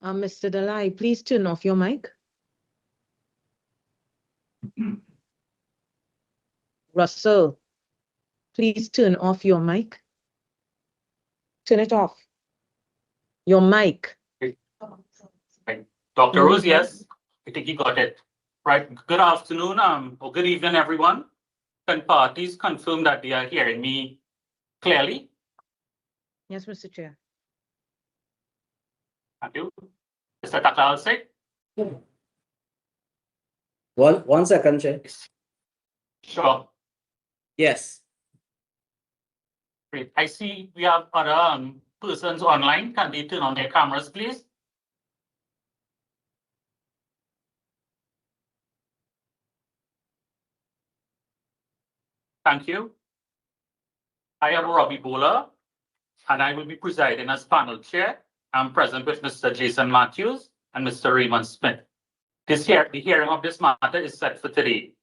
Mr. Dalai, please turn off your mic. Russell, please turn off your mic. Turn it off. Your mic. Dr. Rose, yes, I think you got it. Right. Good afternoon, or good evening, everyone. Can parties confirm that they are hearing me clearly? Yes, Mr. Chair. Thank you. Mr. Takalsing? One second, Chair. Sure. Yes. Great. I see we have other persons online. Can they turn on their cameras, please? Thank you. I am Robbie Bowler, and I will be presiding as panel chair. I'm present with Mr. Jason Matthews and Mr. Raymond Smith. The hearing of this matter is set for today.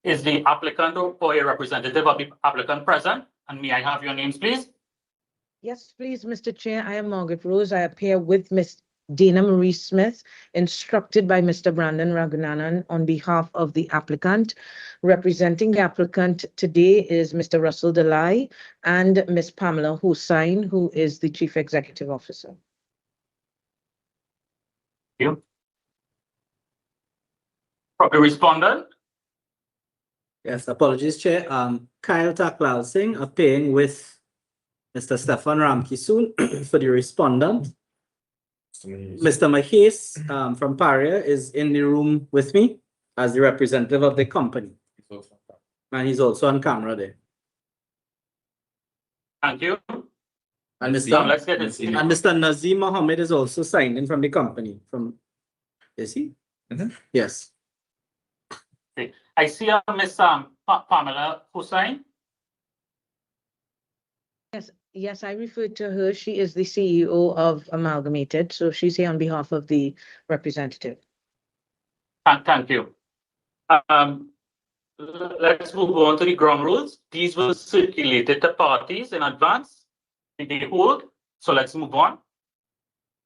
Is the applicant or a representative of the applicant present? And may I have your names, please? Yes, please, Mr. Chair. I am Margaret Rose. I appear with Ms. Dana Marie Smith, instructed by Mr. Brandon Raghunanan on behalf of the applicant. Representing the applicant today is Mr. Russell Dalai and Ms. Pamela Hussain, who is the Chief Executive Officer. Thank you. From the respondent? Yes, apologies, Chair. Kyle Taklal Singh appearing with Mr. Stefan Ramkisoon for the respondent. Mr. Mahis from Paria is in the room with me as the representative of the company. And he's also on camera there. Thank you. And Let's get it. Mr. Nazim Mohammed is also signed in from the company. Is he? Yes. Okay. I see Ms. Pamela Hussain. Yes, I referred to her. She is the CEO of Amalgamated, so she's here on behalf of the representative. Thank you. Let's move on to the ground rules. These were circulated to parties in advance. They hold. So let's move on.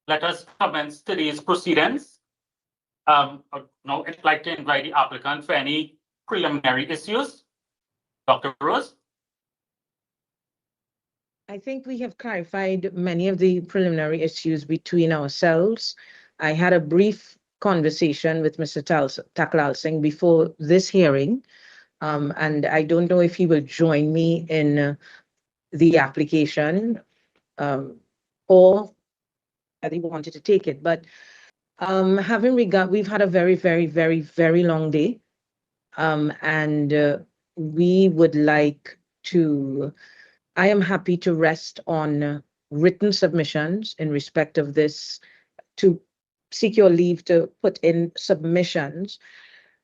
Let us commence today's proceedings. Now I'd like to invite the applicant for any preliminary issues. Dr. Rose? I think we have clarified many of the preliminary issues between ourselves. I had a brief conversation with Mr. Taklal Singh before this hearing, and I don't know if he will join me in the application or that he wanted to take it. But having regard, we've had a very, very, very, very long day, and we would like to. I am happy to rest on written submissions in respect of this, to seek your leave to put in submissions.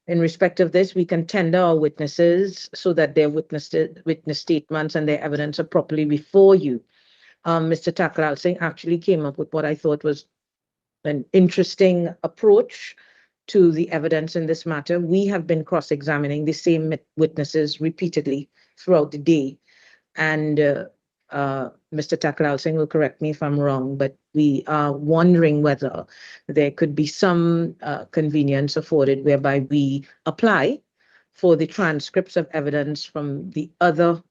In respect of this, we can tender our witnesses so that their witness statements and their evidence are properly before you. Mr. Taklal Singh actually came up with what I thought was an interesting approach to the evidence in this matter. We have been cross-examining the same witnesses repeatedly throughout the day. And Mr. Taklal Singh will correct me if I'm wrong, but we are wondering whether there could be some convenience afforded whereby we apply for the transcripts of evidence from the other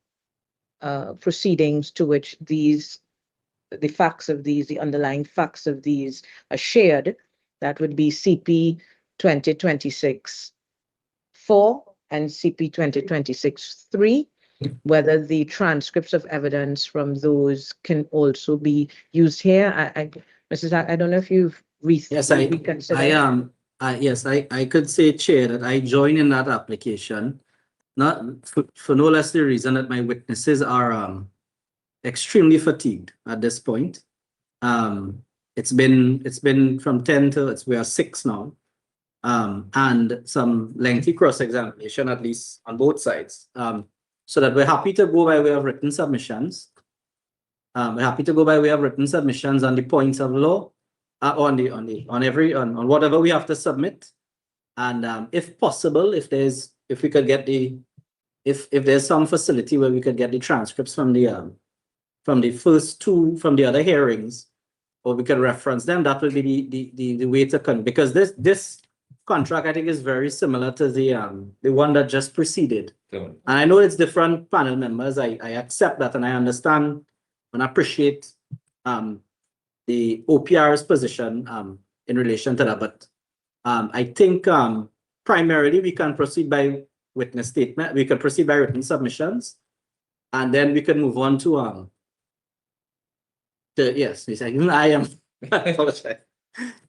proceedings to which the facts of these, the underlying facts of these are shared. That would be CP2026-2 and CP2026-3. Whether the transcripts of evidence from those can also be used here. Mrs. I don't know if you've reconsidered. Yes, I could say, Chair, that I join in that application, not for no less the reason that my witnesses are extremely fatigued at this point. It's been from 10 to we are 6 now. and some lengthy cross-examination, at least on both sides. So that we're happy to go by way of written submissions. We're happy to go by way of written submissions on the points of law, on whatever we have to submit. And if possible, if there's some facility where we could get the transcripts from the first two from the other hearings, or we could reference them, that would be the way to come, because this contract I think is very similar to the one that just preceded. And I know it's different panel members. I accept that, and I understand and appreciate the OPR's position in relation to that. But I think primarily we can proceed by witness statement. We can proceed by written submissions, and then we can move on to yes, even I am. I apologize.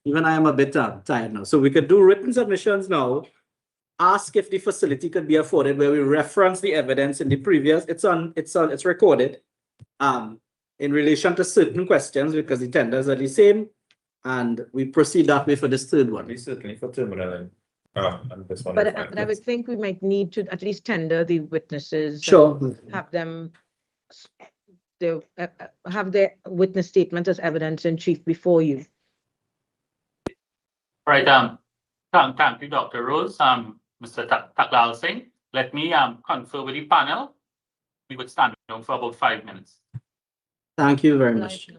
Even I am a bit tired now. So we could do written submissions now. Ask if the facility could be afforded, where we reference the evidence in the previous. It's recorded. In relation to certain questions, because the tenders are the same, and we proceed that way for this third one. We certainly for terminal and this one. But I would think we might need to at least tender the witnesses. Sure. Have them have their witness statement as evidence in chief before you. Right, thank you, Dr. Rose. Mr. Taklal Singh, let me confer with the panel. We would stand down for about 5 minutes. Thank you very much.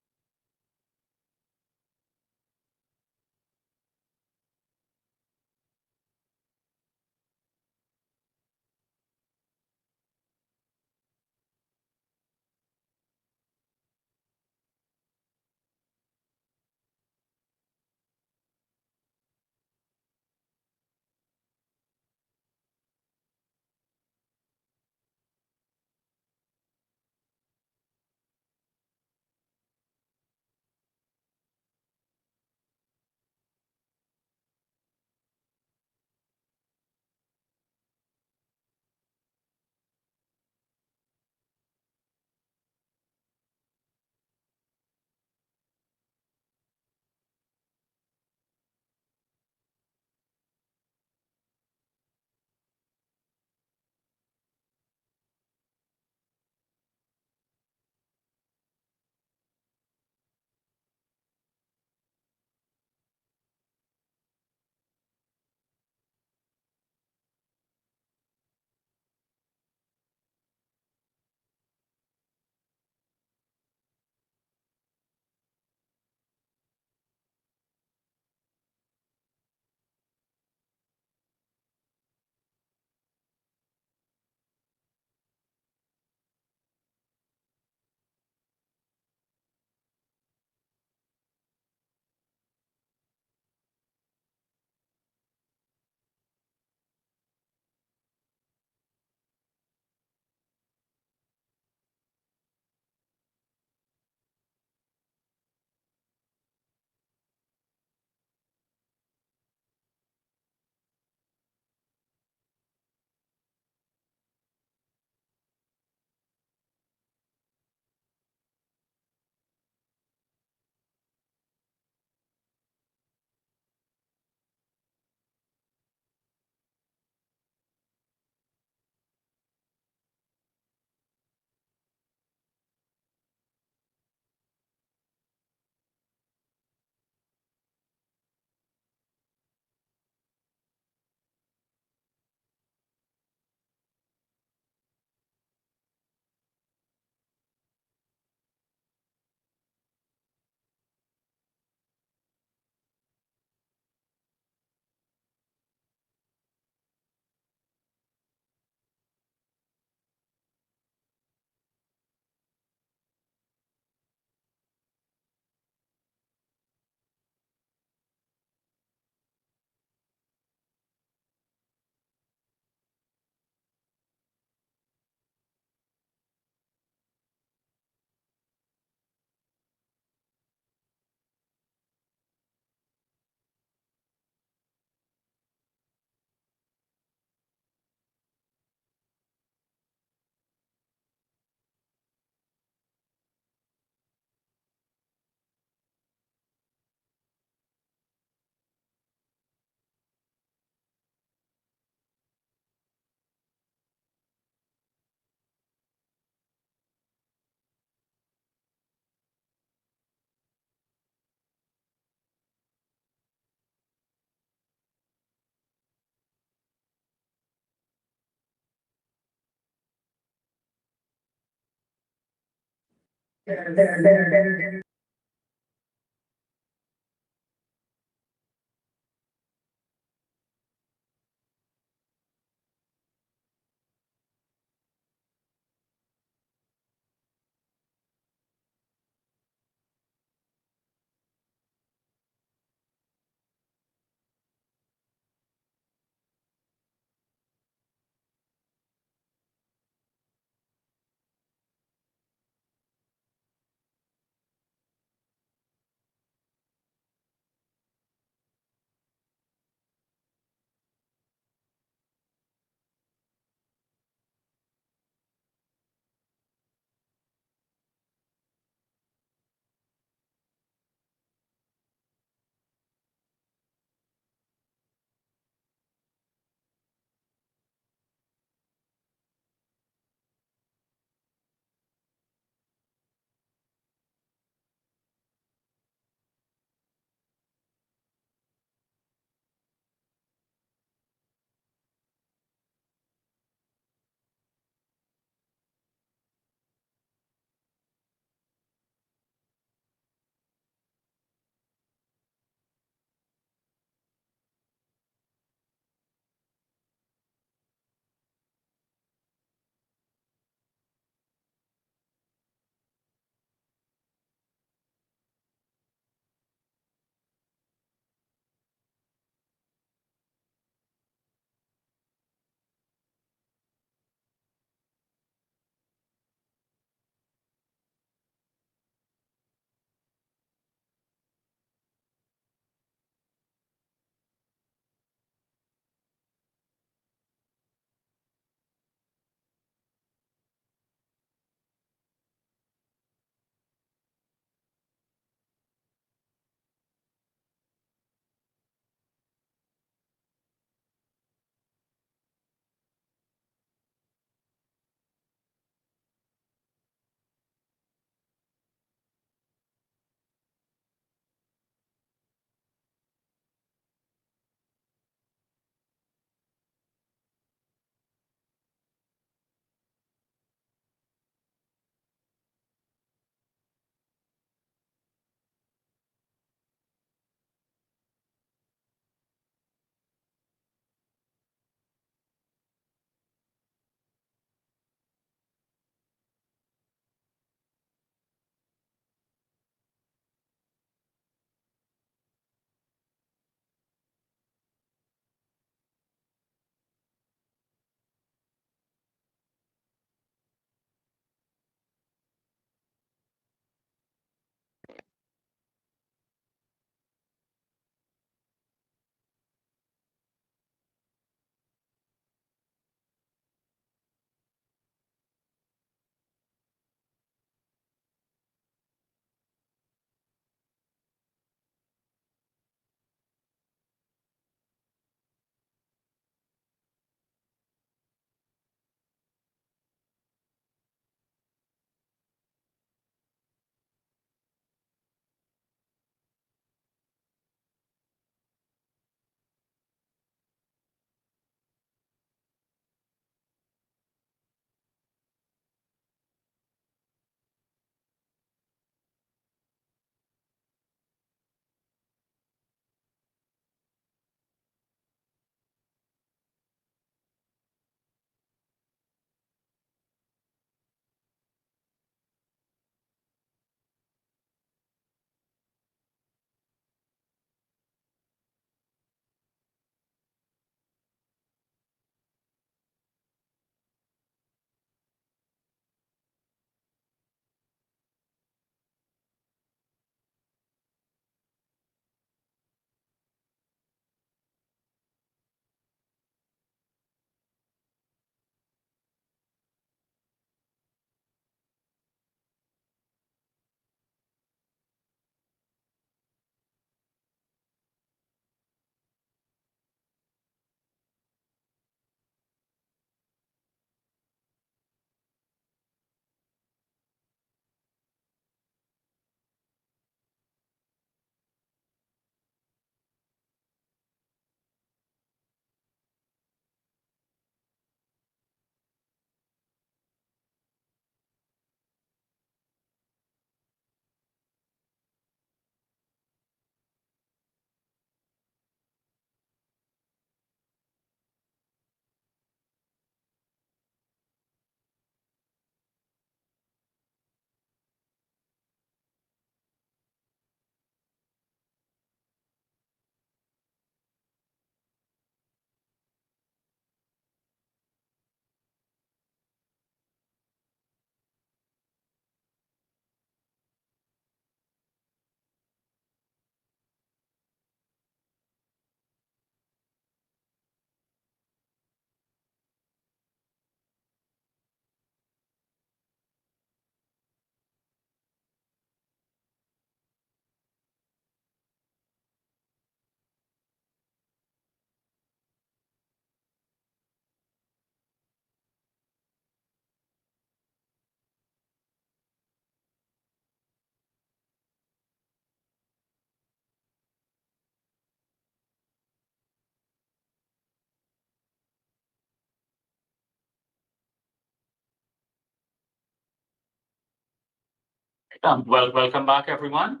Welcome back, everyone.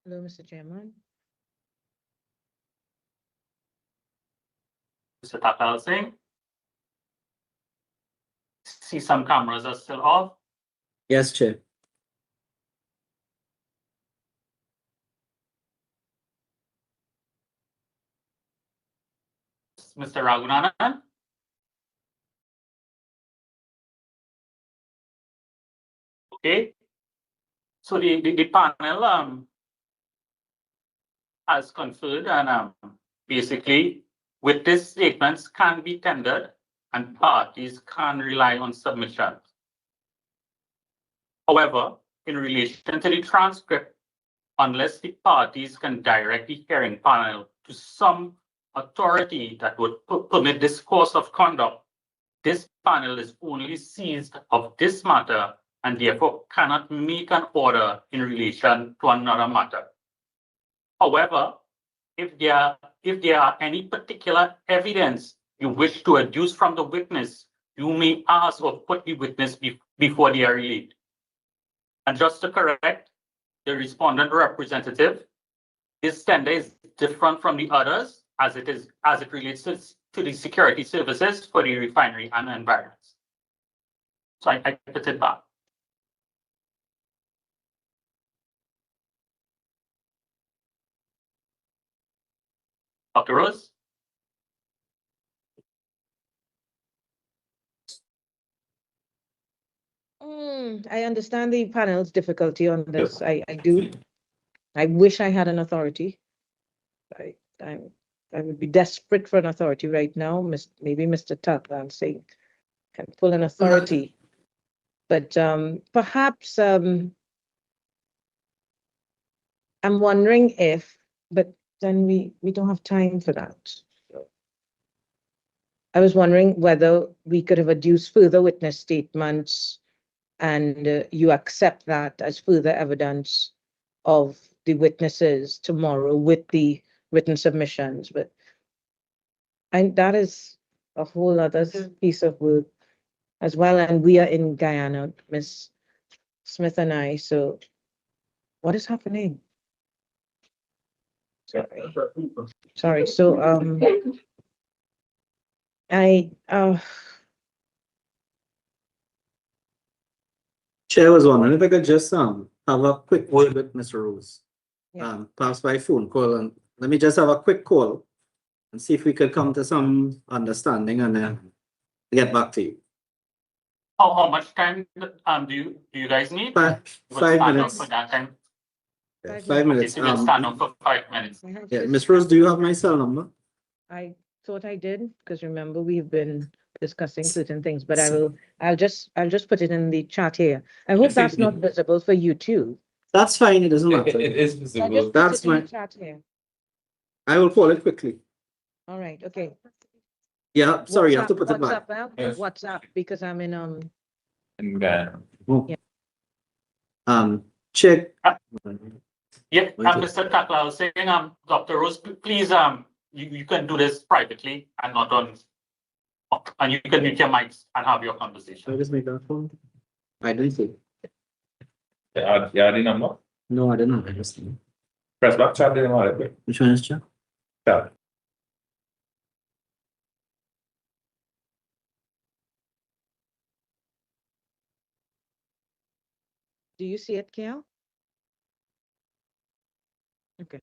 Hello, Mr. Chairman. Mr. Takal Singh. See, some cameras are still off. Yes, Chair. Mr. Raghunandan. Okay. So the panel has conferred and basically witness statements can be tendered and parties can rely on submissions. However, in relation to the transcript, unless the parties can direct the hearing panel to some authority that would permit this course of conduct, this panel is only seized of this matter and therefore cannot make an order in relation to another matter. However, if there are any particular evidence you wish to adduce from the witness, you may ask or put the witness before they are released. And just to correct the respondent representative, this tender is different from the others as it relates to the security services for the refinery and environs. So I put it back. Dr. Rose? I understand the panel's difficulty on this. I do. I wish I had an authority. I would be desperate for an authority right now. Maybe Mr. Takal Singh can pull an authority. But perhaps I'm wondering if, but then we don't have time for that. So I was wondering whether we could have adduced further witness statements and you accept that as further evidence of the witnesses tomorrow with the written submissions. But that is a whole other piece of work as well. And we are in Guyana, Ms. Smith and I. So what is happening? Sorry. So Chair was wondering if I could just have a quick word with Mr. Rose. Yeah. Perhaps by phone call, and let me just have a quick call and see if we could come to some understanding and then get back to you. How much time do you guys need? 5 minutes. For that time. 5 minutes. Okay, so we'll stand up for 5 minutes. Yeah, Ms. Rose, do you have my cell number? I thought I did, because remember we've been discussing certain things, but I'll just put it in the chat here. I hope that's not visible for you too. That's fine, it doesn't matter. It is I visible. just put That's it in the my- chat here. I will call it quickly. All right, okay. Yeah, sorry, you have to put it back. WhatsApp, Yes. WhatsApp, because I'm in In Ghana. Check. Yeah, Okay. Mr. Takla was saying, Dr. Rose, please, you can do this privately and not on, and you can mute your mics and have your Should I conversation. just make that phone? I didn't see. Yeah, the number. No, I didn't. I just. Press back, chat the number. Which one is Chair? Chat. Do you see it, Kiel? Okay.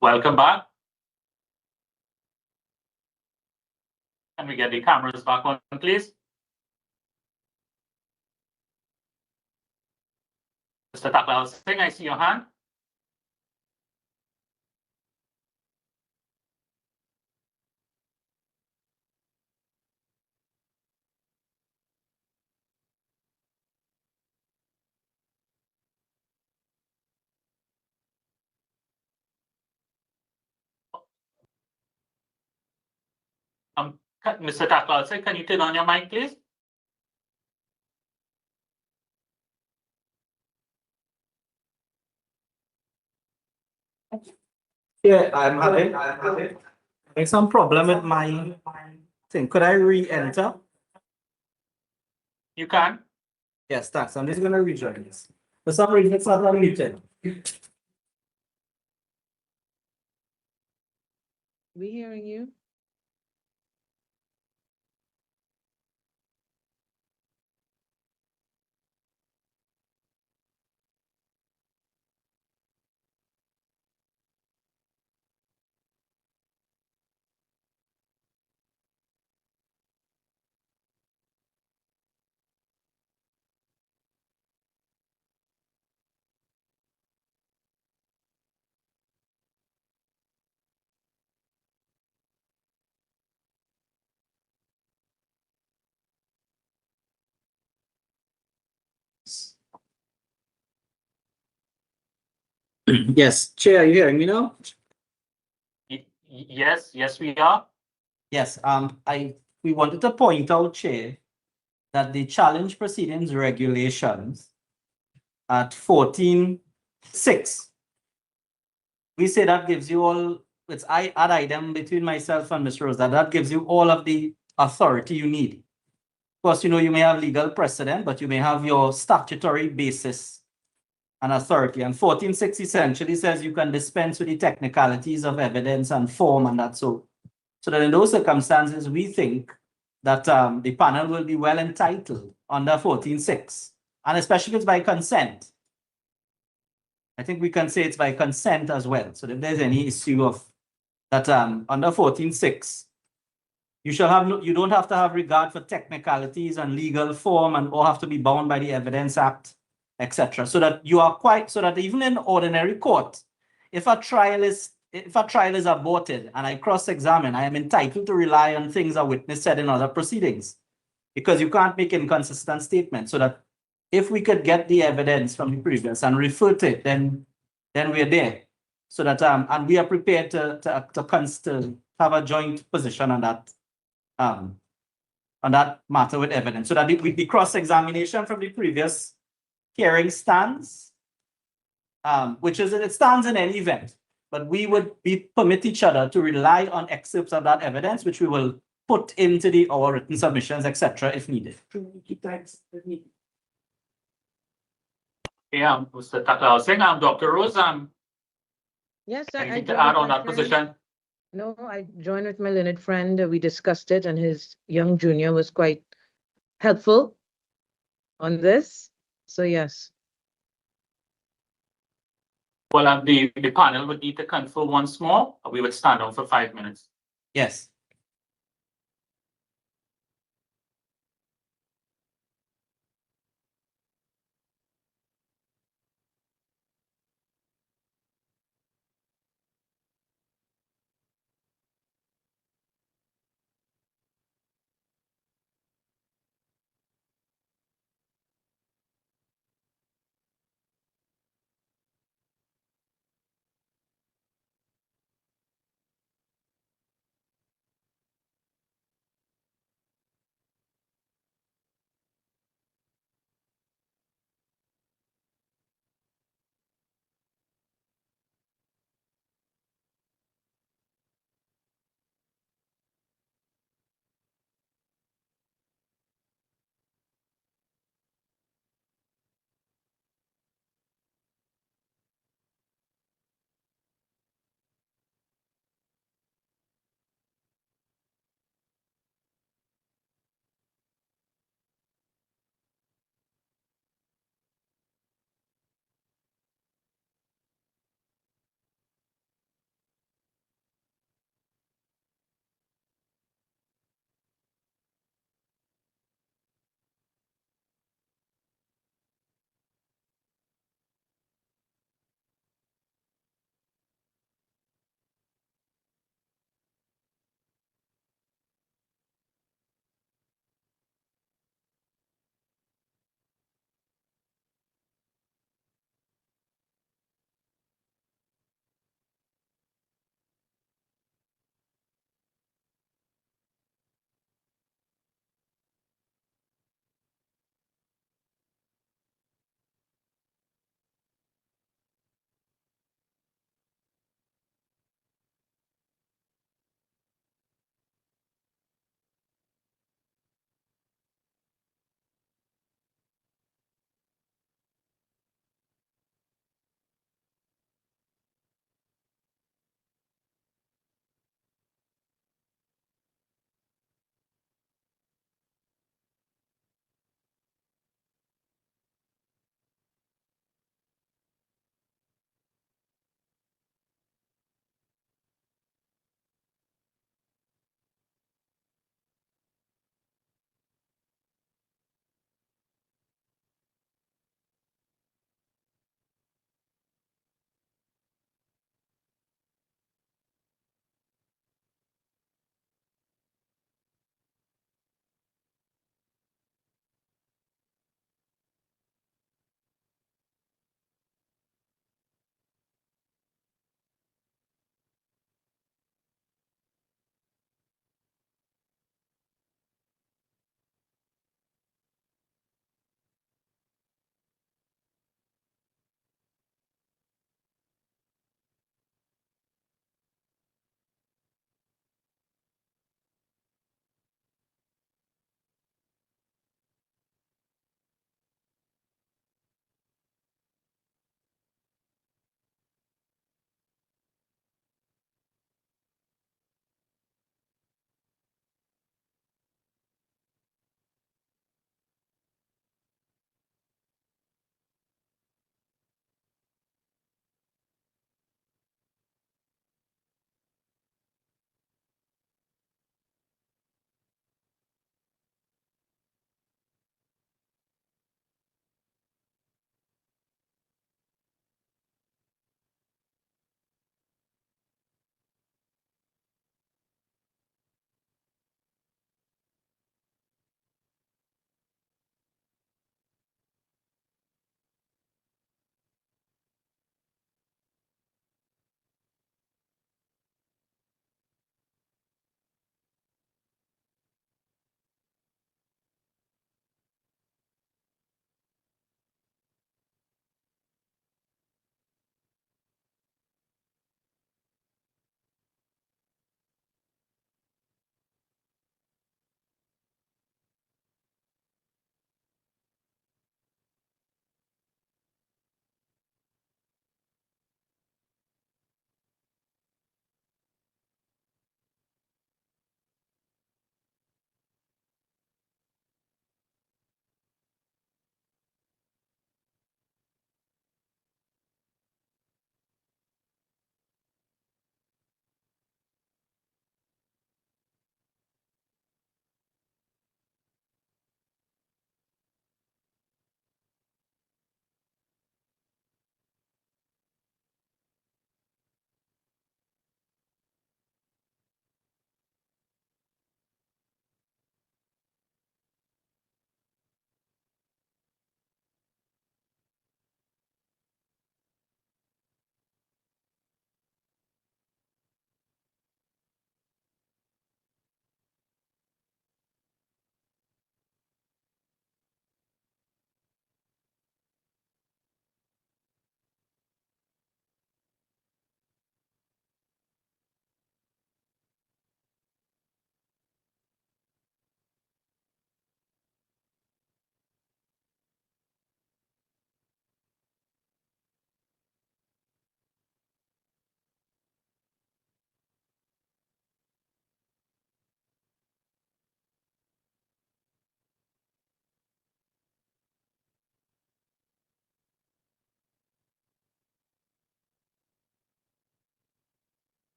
Welcome back. Can we get the cameras back on, please? Mr. Taklal Singh, I see your hand. Mr. Taklal Singh, can you turn on your mic, please? Yeah, I'm having some problem with my thing. Could I re-enter? You can. Yes, thanks. I'm just gonna rejoin this. For some reason, it's not unmuted. We hearing you? Yes, Chair, are you hearing me now? Yes, we are. Yes, we wanted to point out, Chair, that the challenge proceedings regulations at 14.6, we say that gives you all, it's ad item between myself and Ms. Rose, that gives you all of the authority you need. Of course, you know, you may have legal precedent, but you may have your statutory basis and authority. And 14.6 essentially says you can dispense with the technicalities of evidence and form and that. So that in those circumstances, we think that the panel will be well entitled under 14.6, and especially if it's by consent. I think we can say it's by consent as well. So if there's any issue of that under 14.6, you don't have to have regard for technicalities and legal form and or have to be bound by the Evidence Act, etc. So that even in ordinary court, if a trial is aborted and I cross-examine, I am entitled to rely on things a witness said in other proceedings, because you can't make inconsistent statements. So that if we could get the evidence from the previous and refute it, then we're there. So that and we are prepared to have a joint position on that matter with evidence. So that the cross-examination from the previous hearing stands, it stands in any event, but we would permit each other to rely on excerpts of that evidence, which we will put into our written submissions, etc., if needed. Yeah, Mr. Taklal Singh, I'm Dr. Rose. Yes, Anything to joined add with on my that friend. position? No, I joined with my learned friend. We discussed it, and his young junior was quite helpful on this. So yes. Well, the panel would need to confer once more. We would stand on for 5 minutes. Yes.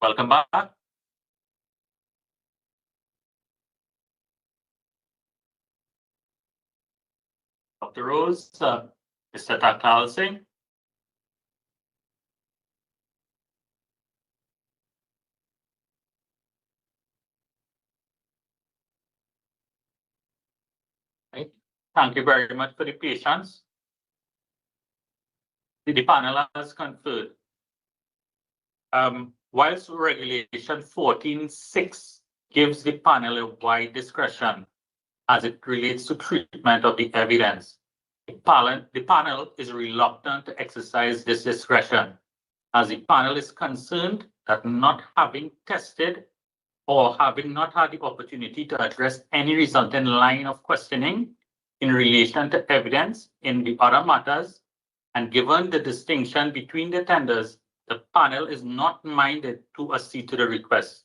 Welcome back. Dr. Rose, Mr. Taklal Singh. Right. Thank you very much for the patience. The panel has conferred. Whilst Regulation 14.6 gives the panel a wide discretion as it relates to treatment of the evidence, the panel is reluctant to exercise this discretion, as the panel is concerned that not having tested or having not had the opportunity to address any resultant line of questioning in relation to evidence in the other matters, and given the distinction between the tenders, the panel is not minded to accede to the request.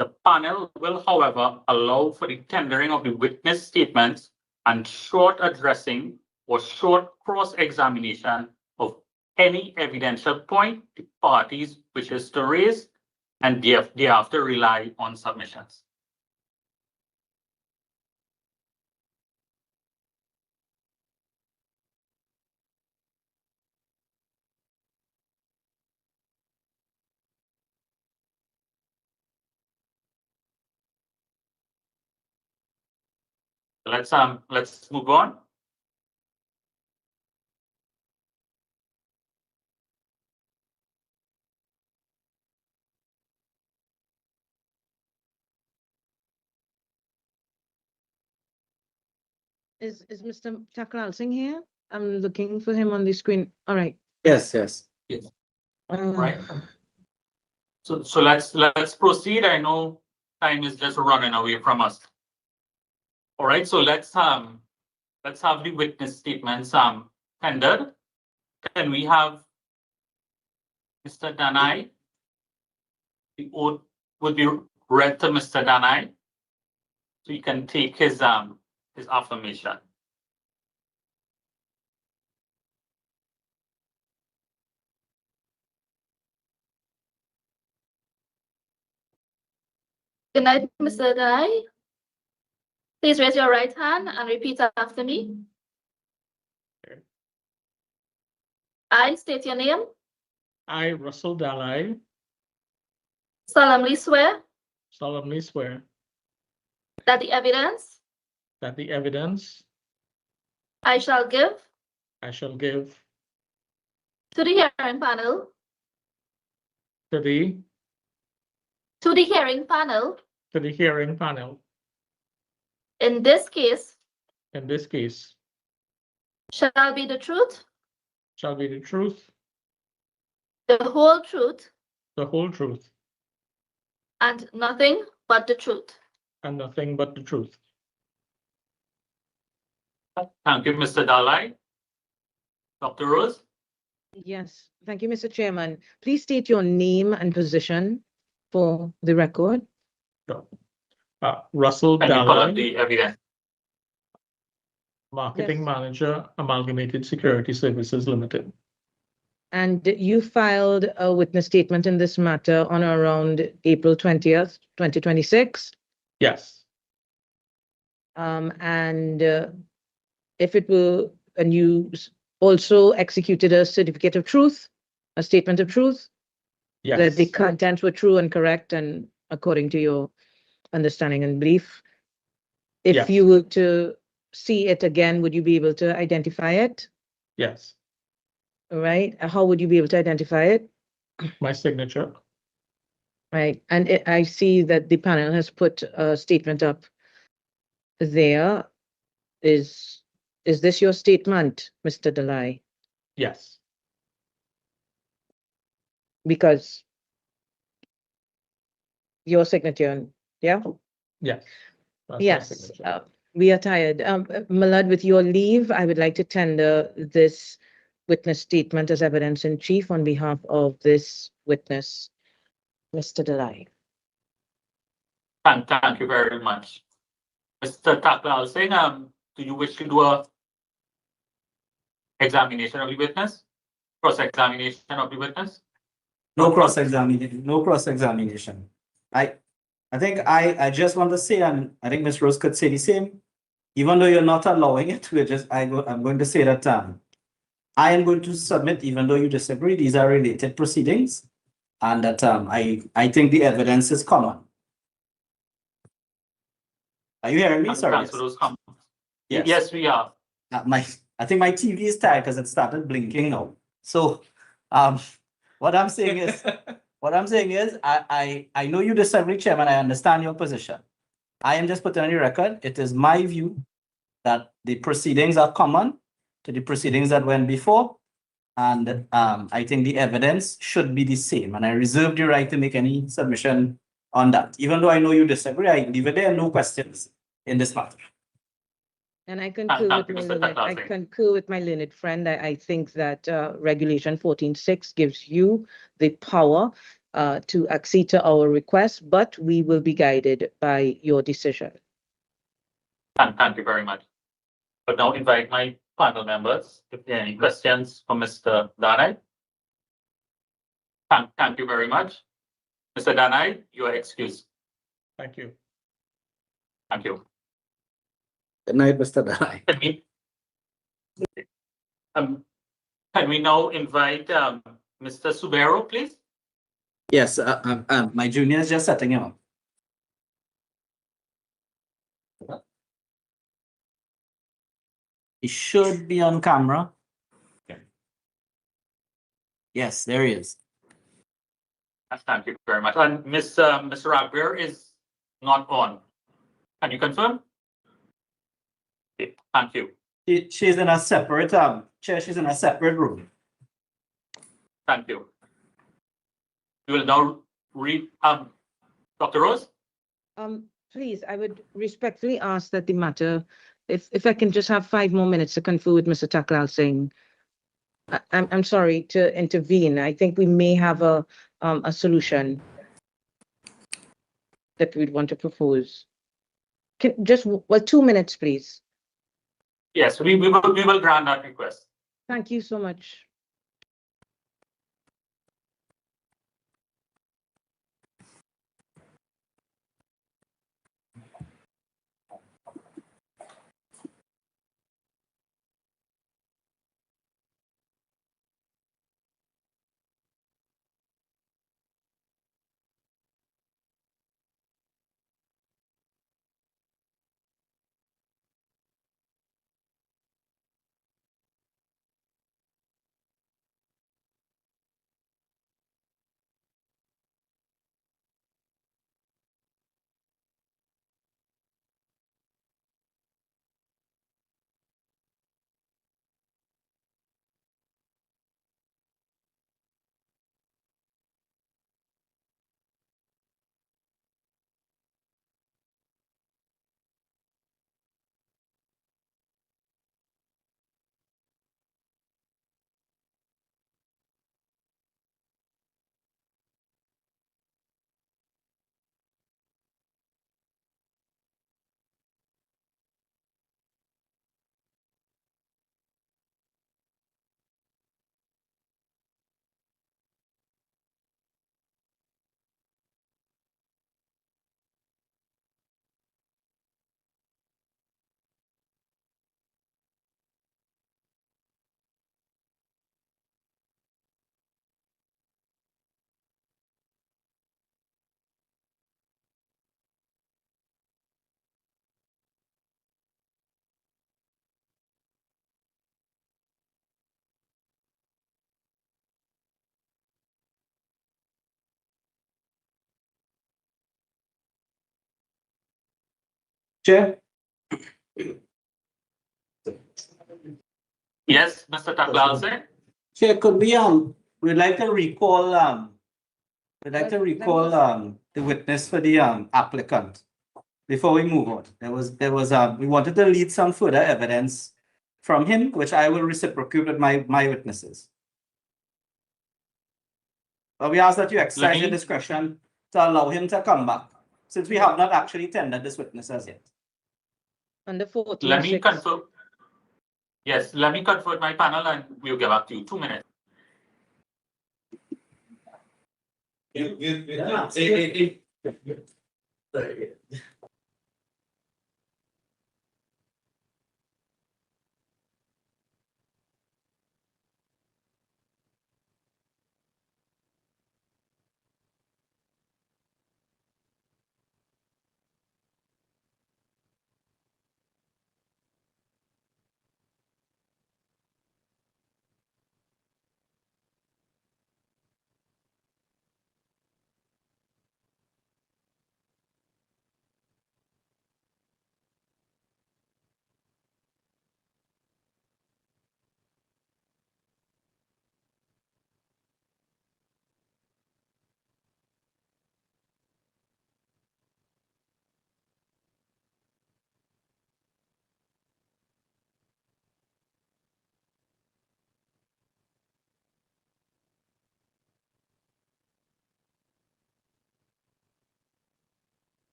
The panel will, however, allow for the tendering of the witness statements and short addressing or short cross-examination of any evidential point the parties wishes to raise, and thereafter rely on submissions. Let's move on. Is Mr. Taklal Singh here? I'm looking for him on the screen. All right. Yes, yes. Right. So let's proceed. I know time is just running away from us. All right. So let's have the witness statements tendered. Can we have Mr. Danai? The oath would be read to Mr. Danai, so you can take his affirmation. Good night, Mr. Danai. Please raise your right hand and repeat after me. I state your name. I, Russell Dalai, Solemnly swear solemnly swear that the evidence that the evidence I shall give I shall give to the hearing panel to the hearing panel hearing panel in this case in this case shall be the truth, shall be the truth, the whole truth, the whole truth, and nothing but the truth. and nothing but the truth. Thank you, Mr. Dalai. Dr. Rose? Yes. Thank you, Mr. Chairman. Please state your name and position for the record. Sure. Russell Can you pull up Dalai, the evidence? Marketing Yes. Manager, Amalgamated Security Services Limited. And you filed a witness statement in this matter on or around April 20th, 2026. Yes, And if it were, and you also executed a certificate of truth, a statement of truth, that the yes, contents were true and correct and according to your understanding and belief. If Yes. you were to see it again, would you be able to identify it? yes. Right? How would you be able to identify it? My signature. Right. And I see that the panel has put a statement up there. Is this your statement, Mr. Dalai? Yes, Because your signature, yeah? yes. That's my Yes. signature. We are tired. Malad, with your leave, I would like to tender this witness statement as evidence in chief on behalf of this witness, Mr. Dalai. Thank you very much. Mr. Taklal Singh, do you wish to do a examination of the witness? Cross-examination of the witness? No cross-examination, no cross-examination. I think I just want to say, and I think Ms. Rose could say the same, even though you're not allowing it, I'm going to say that, I am going to submit, even though you disagree, these are related proceedings. And that, I think the evidence is common. Are you hearing me? Sorry. Thanks for those comments. Yes. Yes, we are. I think my TV is tired because it started blinking now. So, what I'm saying is, I know you disagree, Chairman. I understand your position. I am just putting on the record. It is my view that the proceedings are common to the proceedings that went before. And I think the evidence should be the same. And I reserve the right to make any submission on that. Even though I know you disagree, I leave it there. No questions in this matter. And I Thank concur you, with Mr. Taklausing. concur with my learned friend. I think that Regulation 14.6 gives you the power to accede to our request, but we will be guided by your decision. Thank you very much. But now invite my panel members if there are any questions for Mr. Danai. Thank you very much. Mr. Danai, you are excused. Thank you. Thank you. Good night, Mr. Dai. Can we now invite Mr. Subero, please? Yes, my junior is just setting him up. He should be on camera. Yes, there he is. Thank you very much. And Mr. Ragbir is not on. Can you confirm? Okay, thank you. She's in a separate chair. She's in a separate room. Thank you. We will now read Dr. Rose. Please, I would respectfully ask that the matter, if I can just have 5 more minutes to confer with Mr. Taklausing. I'm sorry to intervene. I think we may have a solution that we'd want to propose. Just 2 minutes, please. Yes, we will grant that request. Thank you so much. Chair. Yes, Mr. Taklausing. Chair, could we we'd like to recall the witness for the applicant before we move on. There was we wanted to lead some further evidence from him, which I will reciprocate with my witnesses. But we ask that you exercise your discretion to allow him to come back, since we have not actually tendered this witness as yet. Under 14.6. Let me confirm. Yes, let me confirm my panel and we'll get back to you. 2 minutes.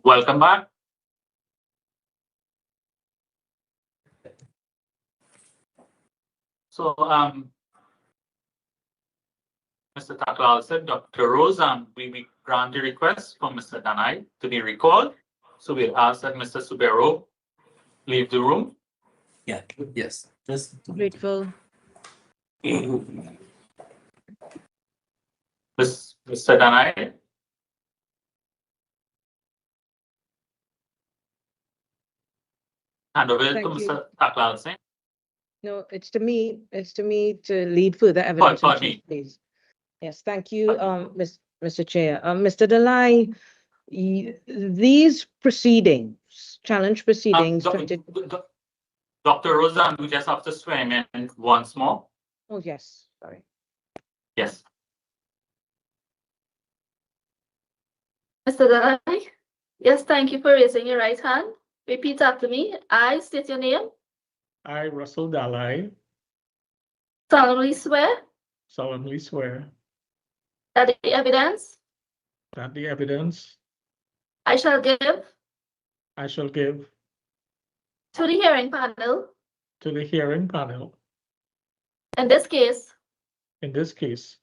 Welcome back. So, Mr. Taklal said, Dr. Rose, we grant the request from Mr. Danai to be recalled. So we'll ask that Mr. Subero leave the room. Yeah, yes. Just Grateful. Mr. Danai. Hand over to Thank you. Mr. Taklal Singh. No, it's to me to lead further evidence. Pardon me. Please. Yes, thank you, Mr. Chair. Mr. Dalai, these proceedings, challenge proceedings. Dr. Rosa, we just have to swear in once more. Oh, yes, sorry. Yes. Mr. Dalai? Yes, thank you for raising your right hand. Repeat after me. I state your name. I, Russell Dalai, Solemnly swear solemnly swear that the evidence that the evidence I shall give I shall give to the hearing panel to the hearing panel in this case in this case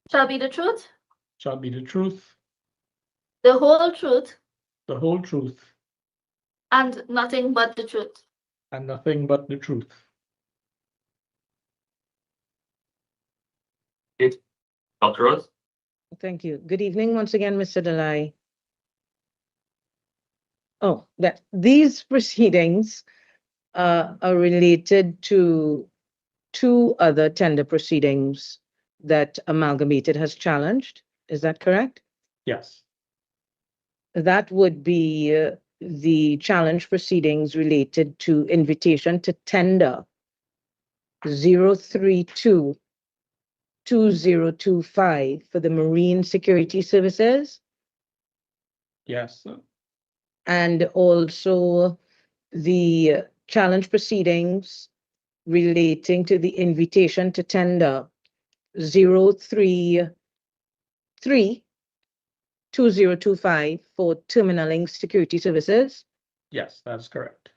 shall be the truth, shall be the truth, the whole truth, the whole truth, and nothing but the truth. and nothing but the truth. Dr. Rose. Thank you. Good evening once again, Mr. Dalai. Oh, that these proceedings are related to two other tender proceedings that Amalgamated has challenged. Is that correct? Yes. That would be the challenge proceedings related to invitation to tender 0322025 for the Marine Security Services, Yes. and also the challenge proceedings relating to the invitation to tender 0332025 for terminaling security services. Yes, that's correct.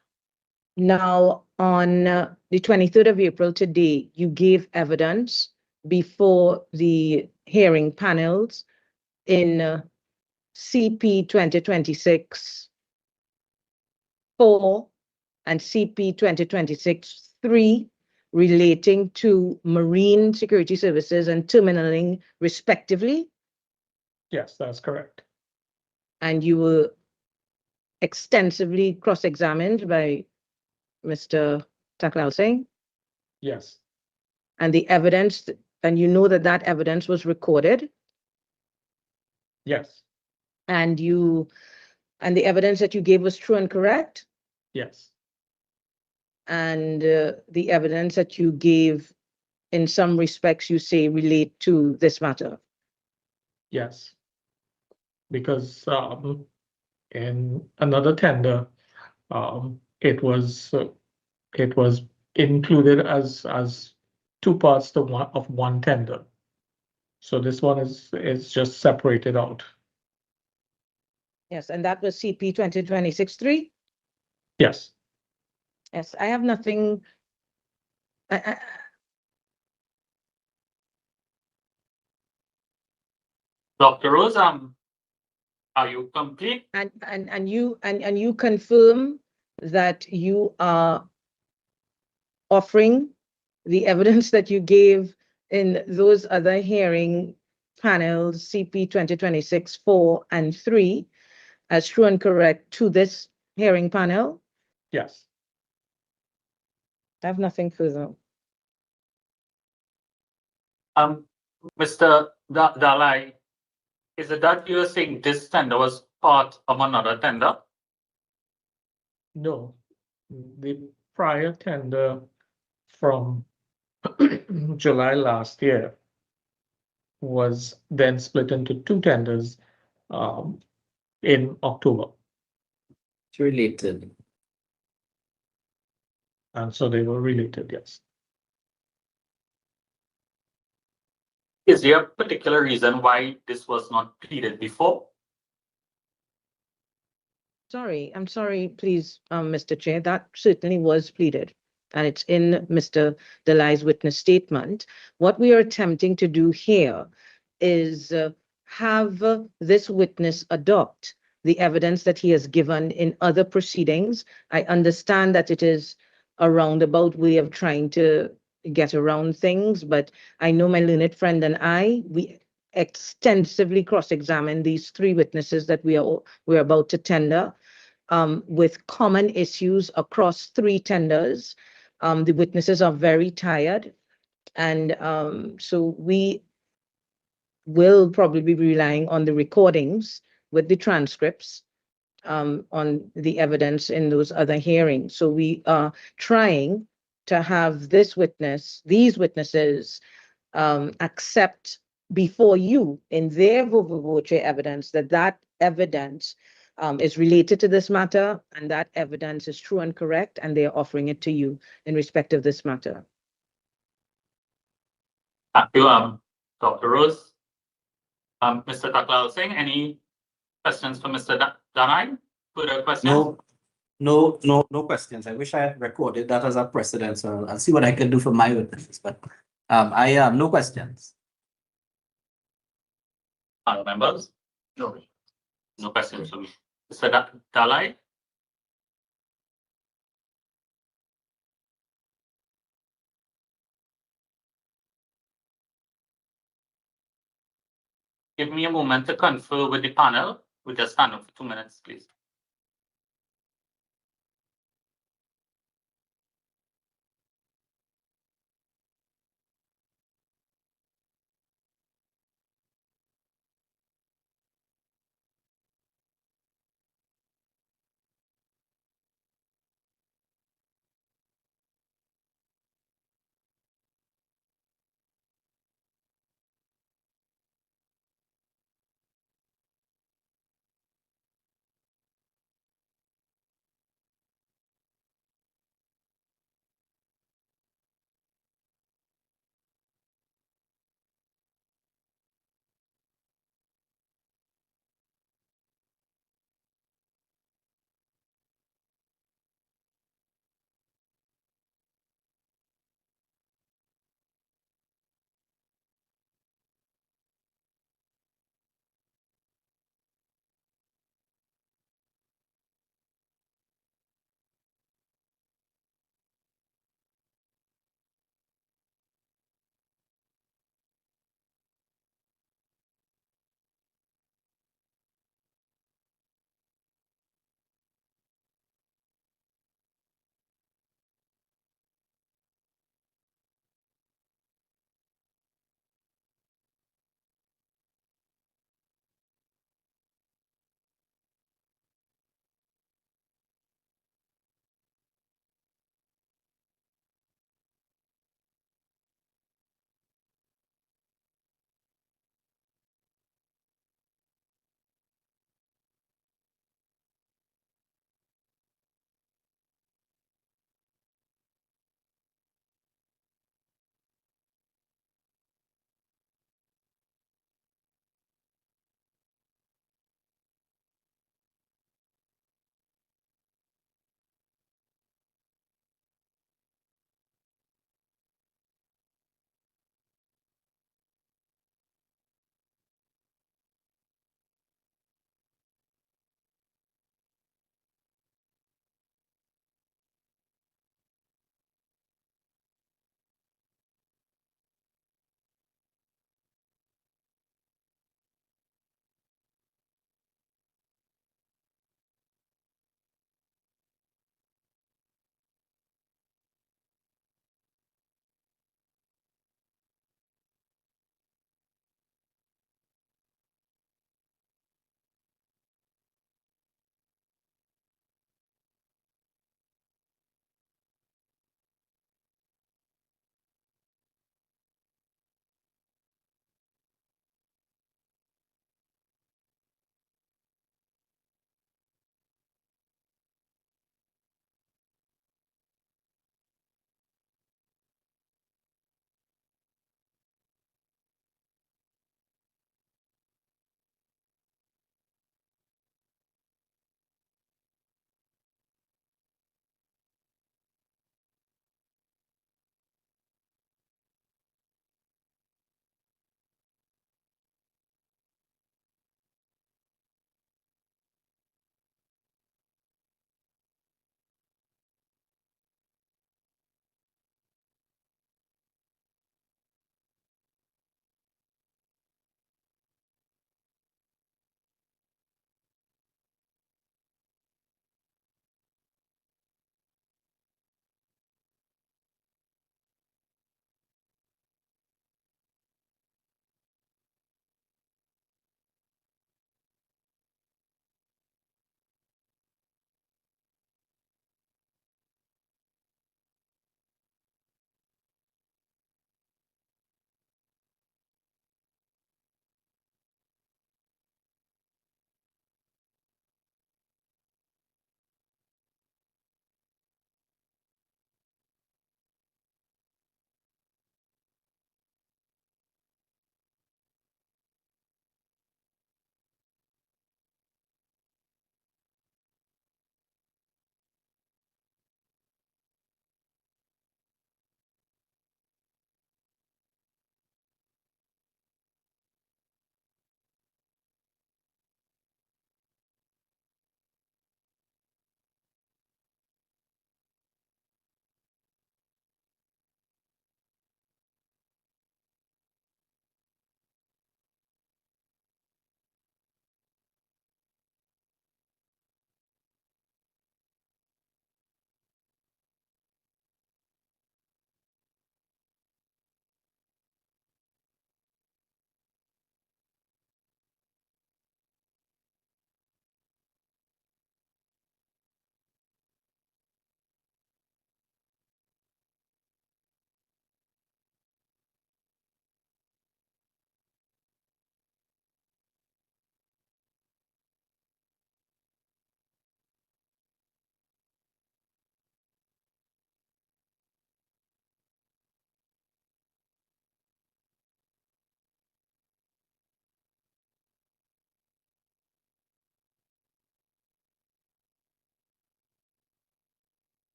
Now, on the 23rd of April today, you gave evidence before the hearing panels in CP 2026-4 and CP 2026-3 relating to marine security services and terminaling respectively. Yes, that's correct. And you were extensively cross-examined by Mr. Taklal Singh. Yes. and the evidence, and you know that that evidence was recorded, Yes, and the evidence that you gave was true and correct, yes, and the evidence that you gave in some respects you say relate to this matter. yes. Because in another tender, it was included as two parts to one tender. So this one is just separated out. Yes, and that was CP 2026-3. Yes. Yes, I have nothing. Dr. Rose, are you complete? And you confirm that you are offering the evidence that you gave in those other hearing panels, CP 2026-4 and 3, as true and correct to this hearing panel? Yes. I have nothing further. Mr. Dalai, is it that you're saying this tender was part of another tender? No. The prior tender from July last year was then split into two tenders in October. It's related. And so they were related, yes. Is there a particular reason why this was not pleaded before? I'm sorry, please, Mr. Chair, that certainly was pleaded, and it's in Mr. Dalai's witness statement. What we are attempting to do here is have this witness adopt the evidence that he has given in other proceedings. I understand that it is a roundabout way of trying to get around things, but I know my learned friend and we extensively cross-examined these three witnesses that we're about to tender, with common issues across three tenders. The witnesses are very tired, and so we will probably be relying on the recordings with the transcripts on the evidence in those other hearings. So we are trying to have these witnesses accept before you in their viva voce evidence that evidence is related to this matter, and that evidence is true and correct, and they are offering it to you in respect of this matter. Thank you, Dr. Rose. Mr. Taklal Singh, any questions for Mr. Danai? Further questions? No questions. I wish I had recorded that as a precedent, so I'll see what I can do for my witnesses, but I have no questions. Other members? No. No questions for me. Mr. Dalai? Give me a moment to confer with the panel. We'll just stand up for 2 minutes, please.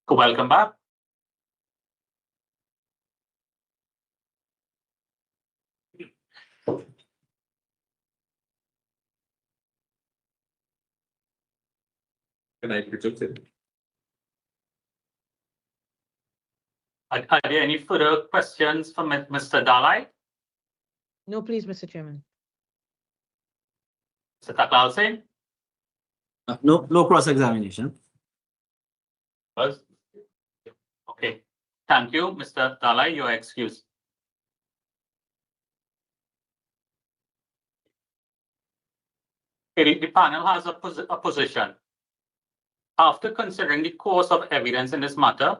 Welcome back. Can I project it? Are there any further questions from Mr. Dalai? No, please, Mr. Chairman. Mr. Taklalsing? No cross-examination. Okay, thank you, Mr. Dalai, your excuse. The panel has a position. After considering the course of evidence in this matter,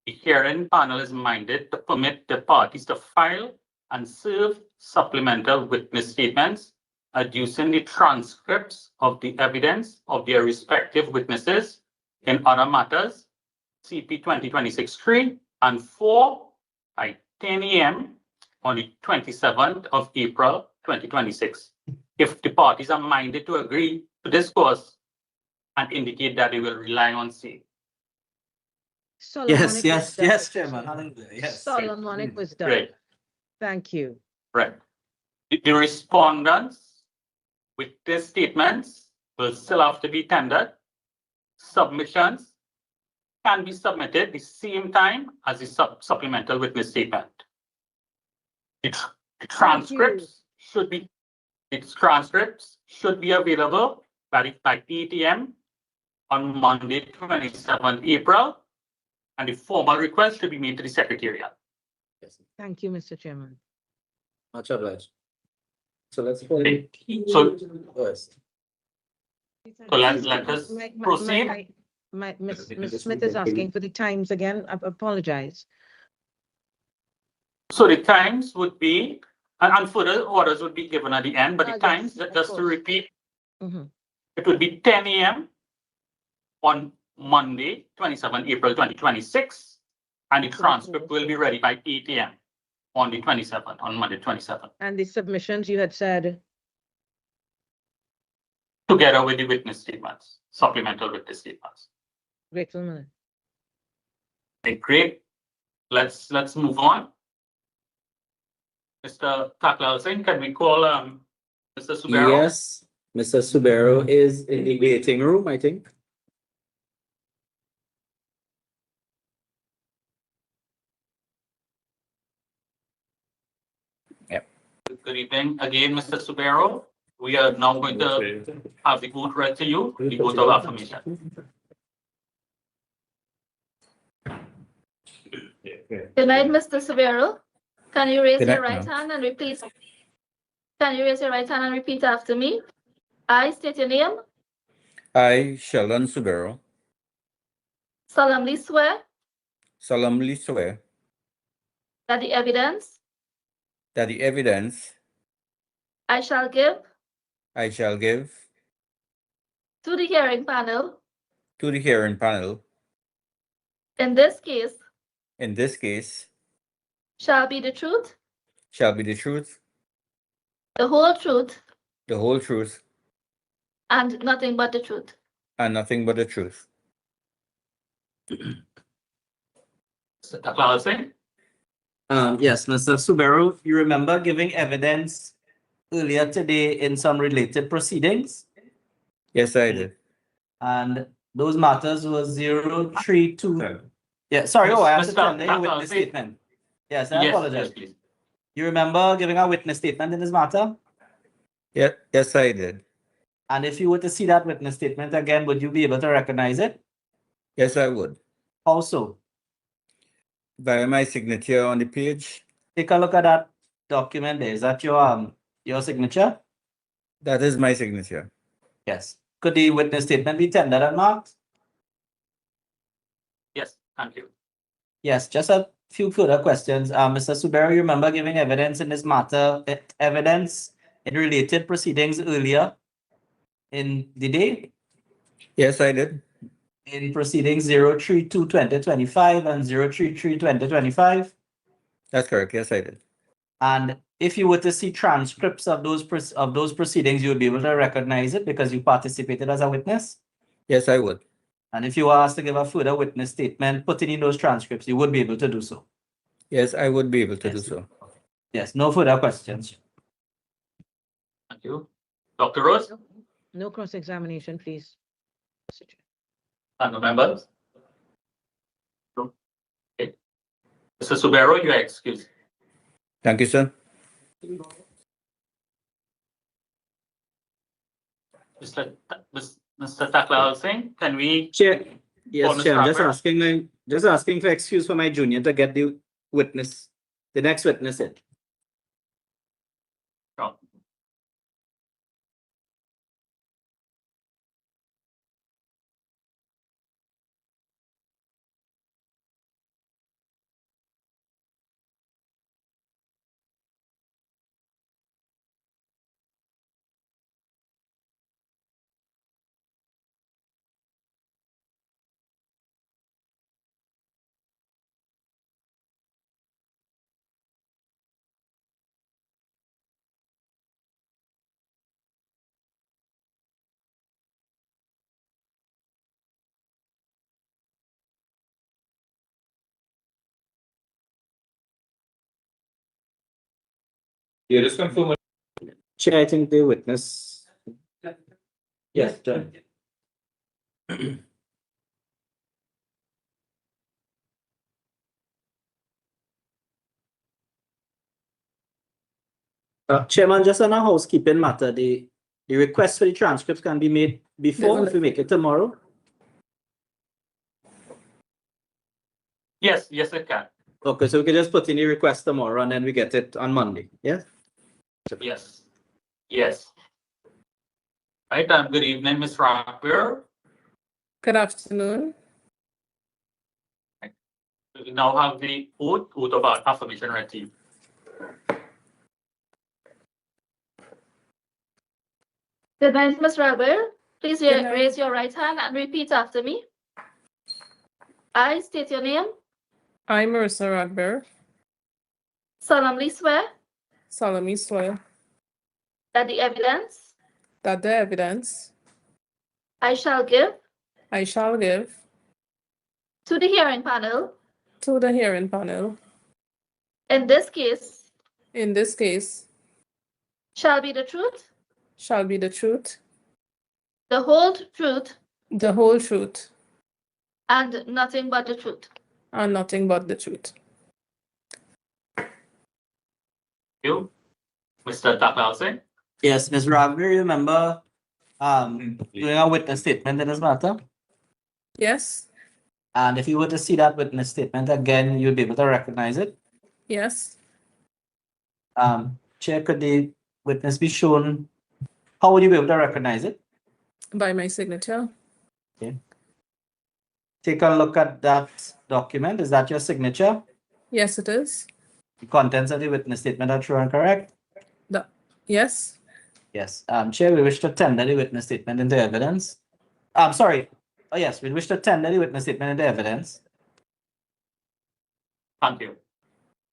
the hearing panel is minded to permit the parties to file and serve supplemental witness statements, adducing the transcripts of the evidence of their respective witnesses in other matters, CP 2026-3 and 4 by 10 a.m. on the 27th of April 2026. If the parties are minded to agree to this course and indicate that they will rely on C. Yes, Solomonic yes, was done, yes, Mr. Chairman. Chairman. Hallelujah. Yes. Solomonic was done. Right, Thank you. right. The respondents with these statements will still have to be tendered. Submissions can be submitted the same time as the supplemental witness statement. The transcripts should be available by 8 a.m. on Monday, 27th April, and the formal request should be made to the Secretariat. Thank you, Mr. Chairman. Much obliged. So let's go. Okay. So First. let us proceed. Ms. Smith is asking for the times again. I apologize. So the times would be, and further orders would be given at the end, but the Yes, times, of just to course. repeat, Mhm. it would be 10 a.m. on Monday, 27 April 2026, and the transcript will be ready by 8 a.m. on the 27th, on Monday, 27th, And the submissions you had said, together with the witness statements, supplemental witness statements. grateful minute. Okay, great. Let's move on. Mr. Taklalsing, can we call Mr. Subero? Yes, Mr. Subero is in the waiting room, I think. Good evening again, Mr. Subero. We are now going to have the vote read to you, the vote of affirmation. Good night, Mr. Severo. Can you raise Good your night, right ma'am. hand and repeat? Can you raise your right hand and repeat after me? I state your name, I, Sheldon Subero, solemnly swear solemnly swear that the evidence that the evidence I shall give I shall give to the hearing panel to the hearing panel in this case in this case shall be the truth, shall be the truth, the whole truth, the whole truth, and nothing but the truth. and nothing but the truth. Mr. Taklalsing? Yes, Mr. Subero, you remember giving evidence earlier today in some related proceedings? Yes, I did. And those matters were 032. Yeah, sorry, I have to Mr. tender your witness Taklalsing? statement. Yes, I Yes, apologize. please. You remember giving a witness statement in this matter? Yes, I did. And if you were to see that witness statement again, would you be able to recognize it? Yes, I would. Also, By my signature on the page, take a look at that document there. Is that your signature? that is my signature. Yes. Could the witness statement be tendered and marked? Yes, thank you. Yes, just a few further questions. Mr. Subero, you remember giving evidence in this matter, evidence in related proceedings earlier in the day? Yes, I did. In proceedings 032-2025 and 033-2025? That's correct. Yes, I did. And if you were to see transcripts of those proceedings, you would be able to recognize it because you participated as a witness? Yes, I would. And if you were asked to give a further witness statement, putting in those transcripts, you would be able to do so. Yes, I would be able to do Yes. so. Yes, no further questions. Thank you. Dr. Rose, No cross-examination, please. Mr. Chair. and the members? No. Okay. Mr. Subero, you are excused. Thank you, sir. Mr. Taklal Singh, can we? Chair, yes, Mr. Chair, I'm just Rapper? asking for excuse for my junior to get the witness, the next witness in. No. Yeah, just confirm. Chair, I think the witness. Yes, Chair. Chairman, just on a housekeeping matter, the request for the transcripts can be made before, if we make it tomorrow. Yes, yes, it can. Okay, so we can just put in the request tomorrow and then we get it on Monday, yeah? Yes. Yes. Right, good evening, Ms. Rapper. Good afternoon. We now have the oath of affirmation read to you. Good night, Ms. Robert. Please Good night. raise your right hand and repeat after me. I state your name, I, Marissa Rodber, solemnly swear solemnly swear that the evidence that the evidence I shall give I shall give to the hearing panel to the hearing panel in this case in this case shall be the truth, shall be the truth, the whole truth, the whole truth, and nothing but the truth. and nothing but the truth. You, Mr. Taklal Singh. Yes, Ms. Ravi, remember doing a witness statement in this matter? Yes, And if you were to see that witness statement again, you'd be able to recognize it. yes. Chair, could the witness be shown? How would you be able to recognize it? By my signature. Take a look at that document. Is that your signature? Yes, it is. The contents of the witness statement are true and correct? Yes, Yes. Chair, we wish to tender the witness statement into evidence. I'm sorry. Oh, yes, we wish to tender the witness statement into evidence. Thank you.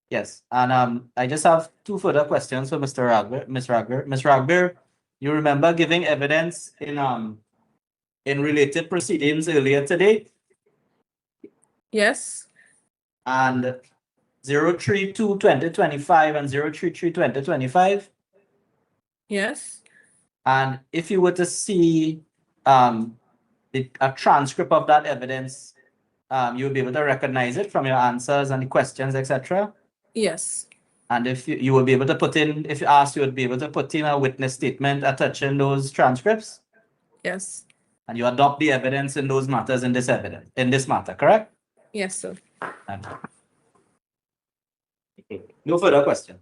Yes, and I just have two further questions for Mr. Ragber, Ms. Ragber. Ms. Ragber, you remember giving evidence in related proceedings earlier today? yes, And 032-2025 and 033-2025. yes, And if you were to see a transcript of that evidence, you would be able to recognize it from your answers and the questions, etc. yes, And if you will be able to put in, if you asked, you would be able to put in a witness statement attaching those transcripts, yes, and you adopt the evidence in those matters in this matter, correct? yes, sir. Okay. No further questions.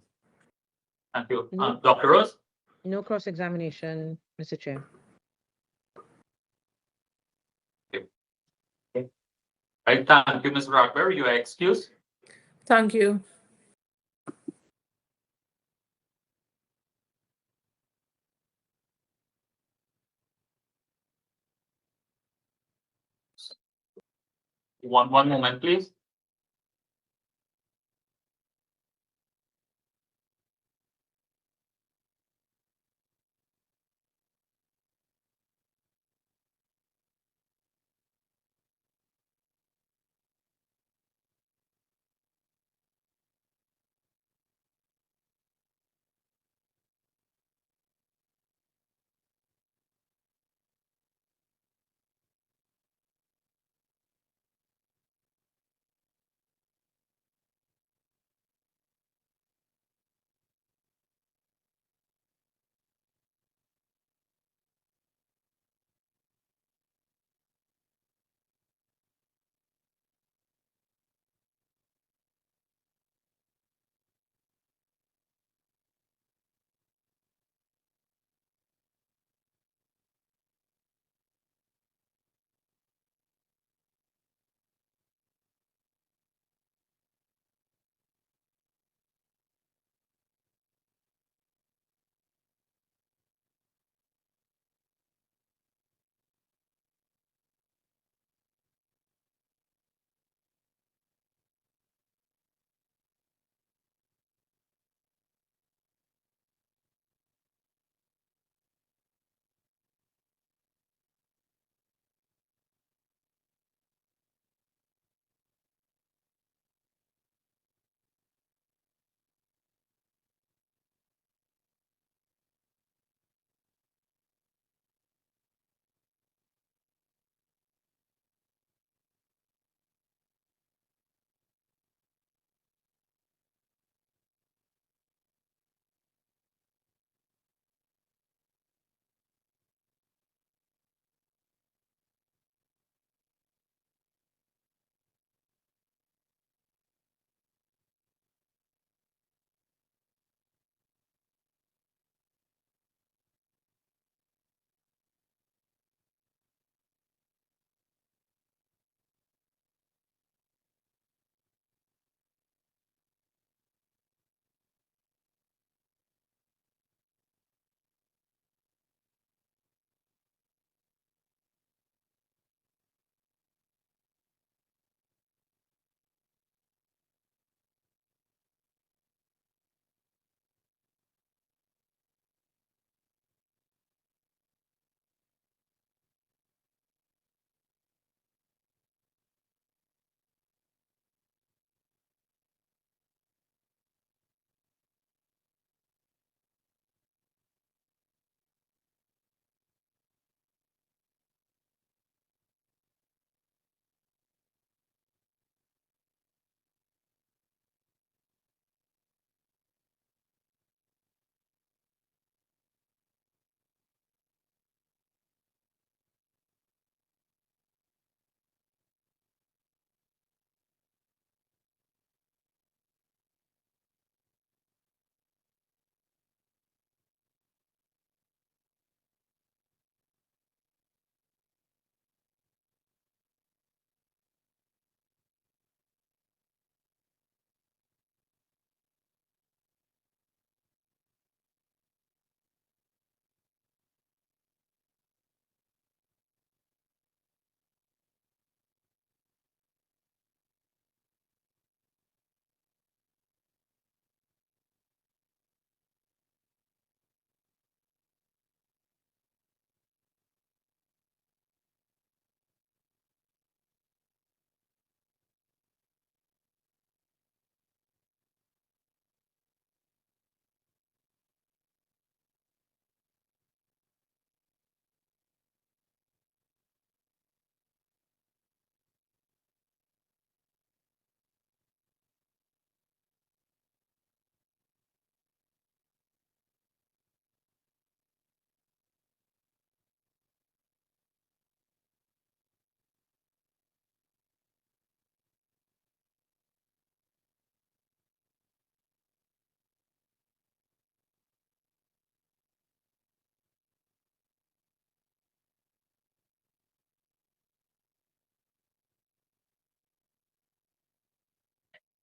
Thank you. No. Dr. Rose. No cross-examination, Mr. Chair. Right, thank you, Ms. Rodber. You are excused. Thank you. One moment, please.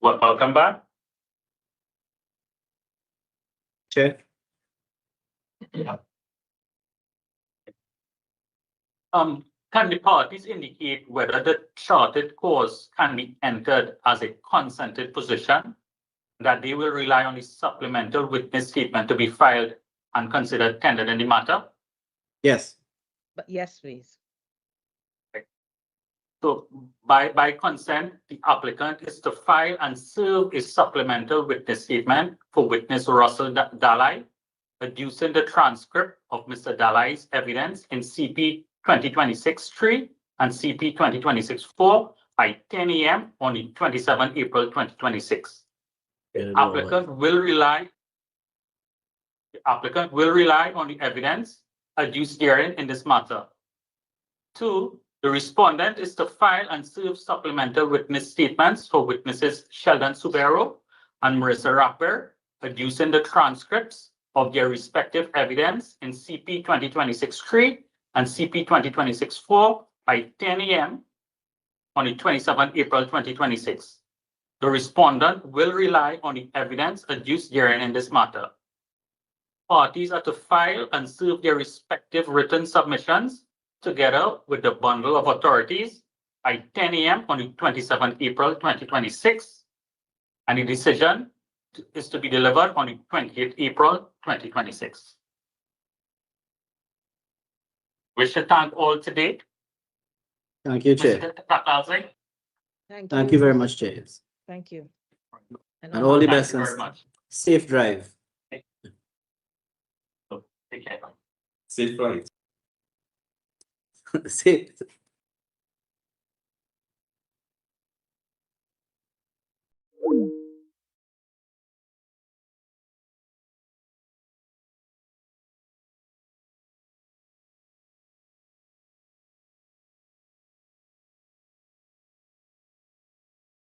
Welcome back. Chair. Can the parties indicate whether the charted course can be entered as a consented position, that they will rely on the supplemental witness statement to be filed and considered tendered in the matter? Yes. But yes, please. So by consent, the applicant is to file and serve a supplemental witness statement for witness Russell Dalai, adducing the transcript of Mr. Dalai's evidence in CP 2026-3 and CP 2026-4 by 10 a.m. on the 27th April 2026. The applicant will rely on the evidence adduced herein in this matter. 2, the respondent is to file and serve supplemental witness statements for witnesses Sheldon Subero and Marissa Rapper, adducing the transcripts of their respective evidence in CP 2026-3 and CP 2026-4 by 10 a.m. on the 27th April 2026. The respondent will rely on the evidence adduced herein in this matter. Parties are to file and serve their respective written submissions together with the bundle of authorities by 10 a.m. on the 27th April 2026, and the decision is to be delivered on the 28th April 2026. Wish to thank all today. Thank you, Chair. Mr. Takalsing. Thank you very much, Chair. Thank you. And all the Thank best you and very much. safe drive. Take care. Safe flight. Safe.